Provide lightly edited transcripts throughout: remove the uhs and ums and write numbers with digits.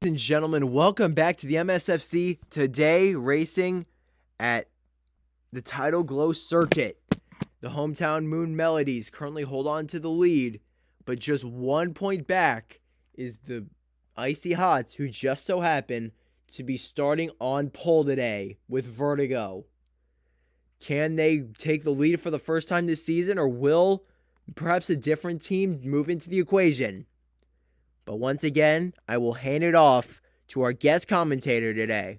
Ladies and gentlemen, welcome back to the MSFC. Today, racing at the Tidalglow Circuit. The hometown Moon Melodies currently hold on to the lead, but just 1 point back is the Icy Hots, who just so happen to be starting on pole today with Vertigo. Can they take the lead for the first time this season, or will perhaps a different team move into the equation? But once again, I will hand it off to our guest commentator today.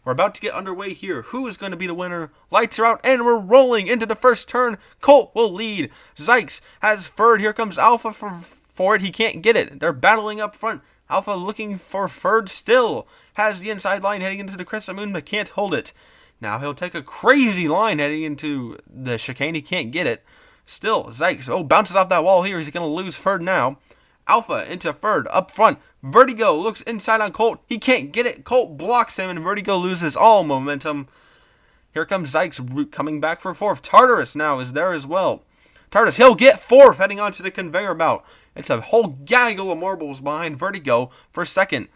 We're about to get underway here. Who is going to be the winner? Lights are out, and we're rolling into the first turn. Colt will lead. Zykes has third. Here comes Alpha for it. He can't get it. They're battling up front. Alpha looking for third still. Has the inside line heading into the Crescent Moon, but can't hold it. Now he'll take a crazy line heading into the chicane. He can't get it. Still, Zykes, bounces off that wall here. He's going to lose third now. Alpha into third, up front. Vertigo looks inside on Colt. He can't get it. Colt blocks him, and Vertigo loses all momentum. Here comes Zykes coming back for fourth. Tartarus now is there as well. Tartarus, he'll get fourth heading onto the conveyor belt. It's a whole gaggle of marbles behind Vertigo for second.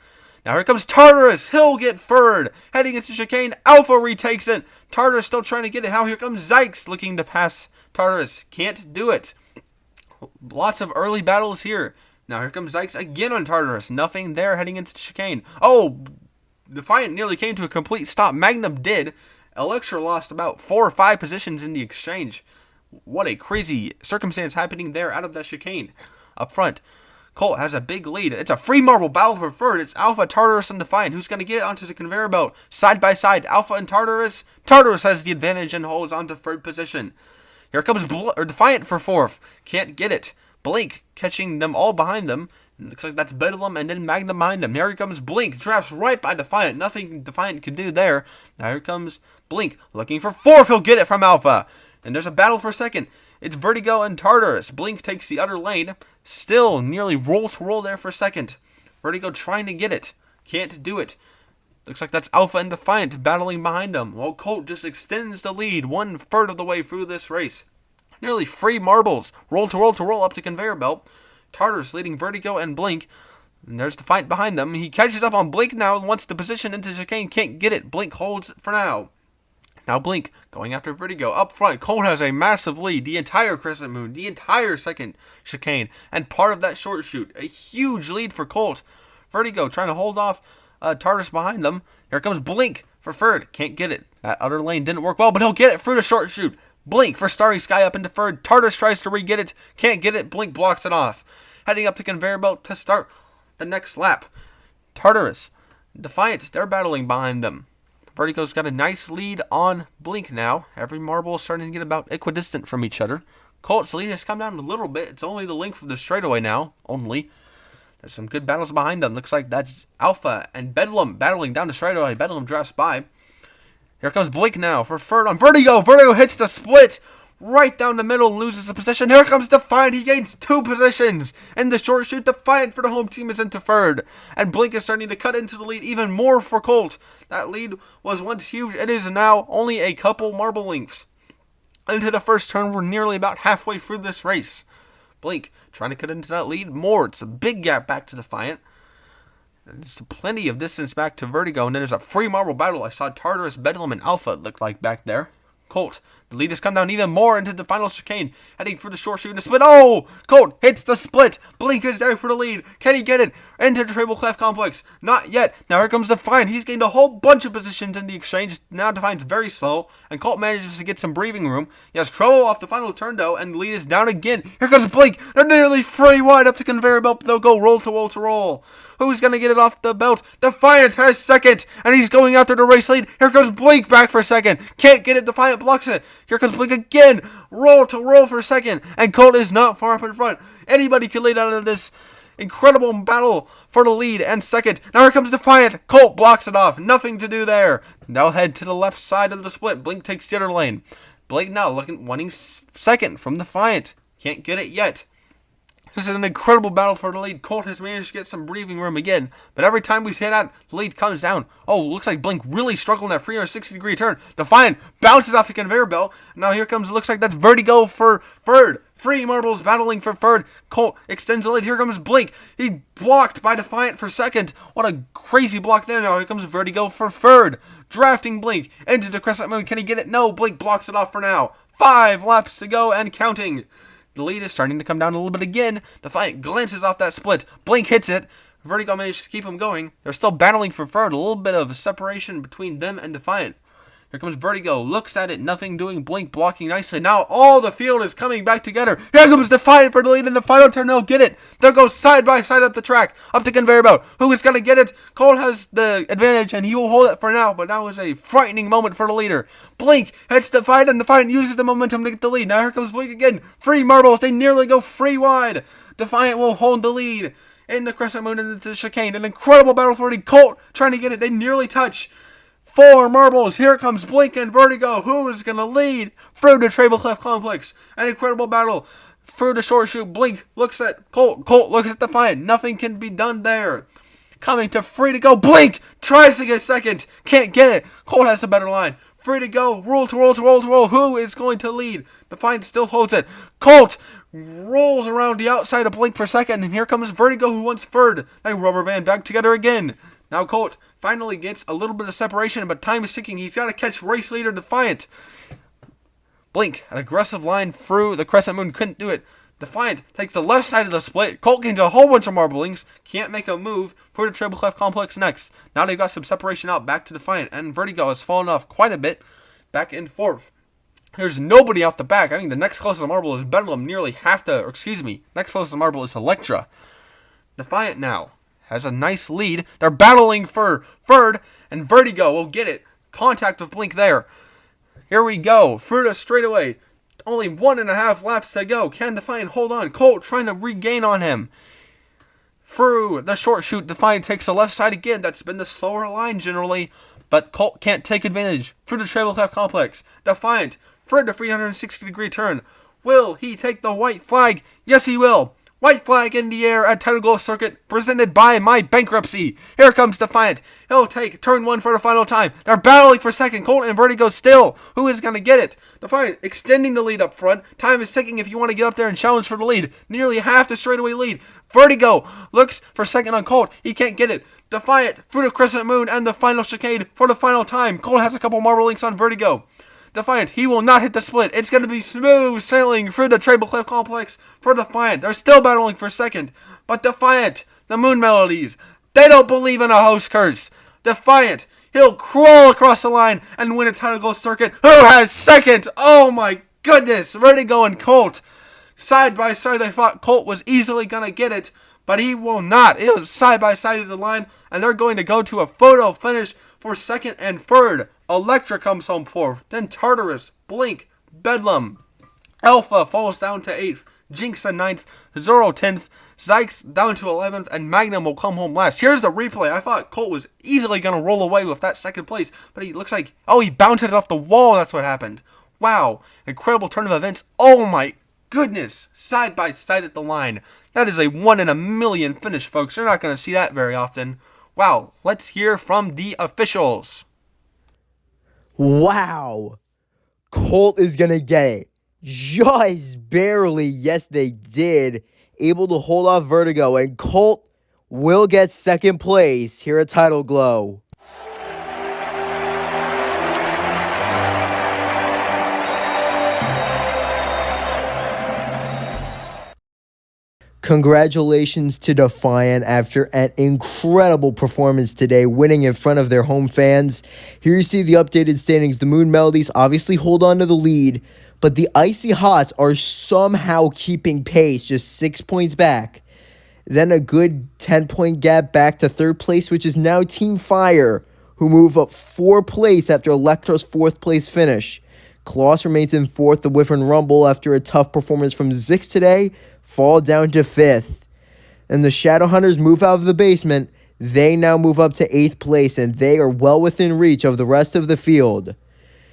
Now here comes Tartarus. He'll get third. Heading into chicane. Alpha retakes it. Tartarus still trying to get it. Now here comes Zykes looking to pass Tartarus. Can't do it. Lots of early battles here. Now here comes Zykes again on Tartarus. Nothing there heading into the chicane. Defiant nearly came to a complete stop. Magnum did. Electra lost about 4 or 5 positions in the exchange. What a crazy circumstance happening there out of that chicane. Up front, Colt has a big lead. It's a free marble battle for third. It's Alpha, Tartarus, and Defiant. Who's going to get it onto the conveyor belt? Side by side, Alpha and Tartarus. Tartarus has the advantage and holds onto third position. Here comes Defiant for fourth. Can't get it. Blink catching them all behind them. Looks like that's Bedlam and then Magnum behind him. Here comes Blink. Drafts right by Defiant. Nothing Defiant can do there. Now here comes Blink looking for fourth. He'll get it from Alpha. And there's a battle for second. It's Vertigo and Tartarus. Blink takes the other lane. Still nearly roll to roll there for second. Vertigo trying to get it. Can't do it. Looks like that's Alpha and Defiant battling behind them. While Colt just extends the lead 1/3 of the way through this race. Nearly 3 marbles. Roll to roll up to conveyor belt. Tartarus leading Vertigo and Blink. And there's Defiant behind them. He catches up on Blink now and wants the position into chicane. Can't get it. Blink holds it for now. Now Blink going after Vertigo. Up front, Colt has a massive lead. The entire Crescent Moon, the entire second chicane, and part of that short shoot. A huge lead for Colt. Vertigo trying to hold off Tartarus behind them. Here comes Blink for third. Can't get it. That other lane didn't work well, but he'll get it through the short shoot. Blink for Starry Sky up into third. Tartarus tries to re-get it. Can't get it. Blink blocks it off. Heading up to conveyor belt to start the next lap. Tartarus, Defiant, they're battling behind them. Vertigo's got a nice lead on Blink now. Every marble is starting to get about equidistant from each other. Colt's lead has come down a little bit. It's only the length of the straightaway now. Only. There's some good battles behind them. Looks like that's Alpha and Bedlam battling down the straightaway. Bedlam drafts by. Here comes Blink now for third on Vertigo. Vertigo hits the split right down the middle and loses the position. Here comes Defiant. He gains 2 positions. In the short shoot, Defiant for the home team is into third. And Blink is starting to cut into the lead even more for Colt. That lead was once huge. It is now only a couple marble lengths. Into the first turn, we're nearly about halfway through this race. Blink trying to cut into that lead more. It's a big gap back to Defiant. There's plenty of distance back to Vertigo, and then there's a free marble battle. I saw Tartarus, Bedlam, and Alpha look like back there. Colt, the lead has come down even more into the final chicane, heading for the short shoot and split. Colt hits the split. Blink is there for the lead. Can he get it into the Triple Clef Complex? Not yet. Now here comes Defiant. He's gained a whole bunch of positions in the exchange. Now Defiant's very slow, and Colt manages to get some breathing room. He has trouble off the final turn, though, and the lead is down again. Here comes Blink. They're nearly 3 wide up the conveyor belt, but they'll go roll to roll. Who's going to get it off the belt? Defiant has second, and he's going after the race lead. Here comes Blink back for second. Can't get it. Defiant blocks it. Here comes Blink again. Roll to roll for second, and Colt is not far up in front. Anybody can lead out of this incredible battle for the lead and second. Now here comes Defiant. Colt blocks it off. Nothing to do there. Now head to the left side of the split. Blink takes the other lane. Blink now wanting second from Defiant. Can't get it yet. This is an incredible battle for the lead. Colt has managed to get some breathing room again, but every time we say that, the lead comes down. Oh, looks like Blink really struggled in that 360-degree turn. Defiant bounces off the conveyor belt. Now here comes, looks like that's Vertigo for third. Free Marbles battling for third. Colt extends the lead. Here comes Blink. He blocked by Defiant for second. What a crazy block there. Now here comes Vertigo for third. Drafting Blink into the Crescent Moon. Can he get it? No, Blink blocks it off for now. 5 laps to go and counting. The lead is starting to come down a little bit again. Defiant glances off that split. Blink hits it. Vertigo managed to keep him going. They're still battling for third. A little bit of separation between them and Defiant. Here comes Vertigo. Looks at it. Nothing doing. Blink blocking nicely. Now all the field is coming back together. Here comes Defiant for the lead in the final turn. They'll get it. They'll go side by side up the track. Up the conveyor belt. Who is going to get it? Cole has the advantage and he will hold it for now. But that was a frightening moment for the leader. Blink hits Defiant and Defiant uses the momentum to get the lead. Now here comes Blink again. Free Marbles. They nearly go free wide. Defiant will hold the lead in the Crescent Moon and into the chicane. An incredible battle for the Colt trying to get it. They nearly touch. 4 marbles. Here comes Blink and Vertigo. Who is going to lead through the Treble Clef Complex? An incredible battle through the short shoot. Blink looks at Colt. Colt looks at Defiant. Nothing can be done there. Coming to free to go. Blink tries to get second. Can't get it. Colt has the better line. Free to go. Roll to roll to roll to roll. Who is going to lead? Defiant still holds it. Colt rolls around the outside of Blink for second. And here comes Vertigo who wants third. They rubber band back together again. Now Colt finally gets a little bit of separation, but time is ticking. He's got to catch race leader Defiant. Blink, an aggressive line through the Crescent Moon, couldn't do it. Defiant takes the left side of the split. Colt gains a whole bunch of marblings. Can't make a move for the Treble Clef Complex next. Now they've got some separation out back to Defiant, and Vertigo has fallen off quite a bit back and forth. There's nobody out the back. I think the next closest marble is Bedlam, nearly half the, next closest marble is Electra. Defiant now has a nice lead. They're battling for third, and Vertigo will get it. Contact with Blink there. Here we go. Through the straightaway. Only 1.5 laps to go. Can Defiant hold on? Colt trying to regain on him. Through the short shoot, Defiant takes the left side again. That's been the slower line generally, but Colt can't take advantage. Through the Treble Clef Complex. Defiant through the 360-degree turn. Will he take the white flag? Yes, he will. White flag in the air at Tidalglow Circuit, presented by My Bankruptcy. Here comes Defiant. He'll take turn 1 for the final time. They're battling for second. Colt and Vertigo still. Who is going to get it? Defiant extending the lead up front. Time is ticking if you want to get up there and challenge for the lead. Nearly half the straightaway lead. Vertigo looks for second on Colt. He can't get it. Defiant through the Crescent Moon and the final chicane for the final time. Colt has a couple marble links on Vertigo. Defiant, he will not hit the split. It's going to be smooth sailing through the Treble Clef Complex for Defiant. They're still battling for second. But Defiant, the Moon Melodies, they don't believe in a host curse. Defiant, he'll crawl across the line and win a Tidalglow Circuit. Who has second? Oh my goodness. Vertigo and Colt. Side by side, I thought Colt was easily going to get it, but he will not. It was side by side of the line, and they're going to go to a photo finish for second and third. Electra comes home fourth, then Tartarus, Blink, Bedlam. Alpha falls down to 8th, Jinx in 9th, Zoro 10th, Zykes down to 11th, and Magnum will come home last. Here's the replay. I thought Colt was easily going to roll away with that second place, but he looks like, he bounced it off the wall. That's what happened. Wow, incredible turn of events. Oh my goodness, side by side at the line. That is a 1 in a million finish, folks. You're not going to see that very often. Wow, let's hear from the officials. Wow. Colt is going to get it. Just barely. Yes, they did. Able to hold off Vertigo. And Colt will get second place here at Tidalglow. Congratulations to Defiant after an incredible performance today, winning in front of their home fans. Here you see the updated standings. The Moon Melodies obviously hold on to the lead, but the Icy Hots are somehow keeping pace, just 6 points back. Then a good 10-point gap back to third place, which is now Team Fire, who move up 4 places after Electra's 4th place finish. Kloss remains in 4th. The Whiff and Rumble, after a tough performance from Zix today, fall down to 5th. And the Shadowhunters move out of the basement. They now move up to 8th place, and they are well within reach of the rest of the field.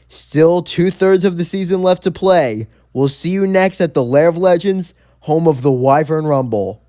Still 2/3 of the season left to play. We'll see you next at the Lair of Legends, home of the Wyvern Rumble.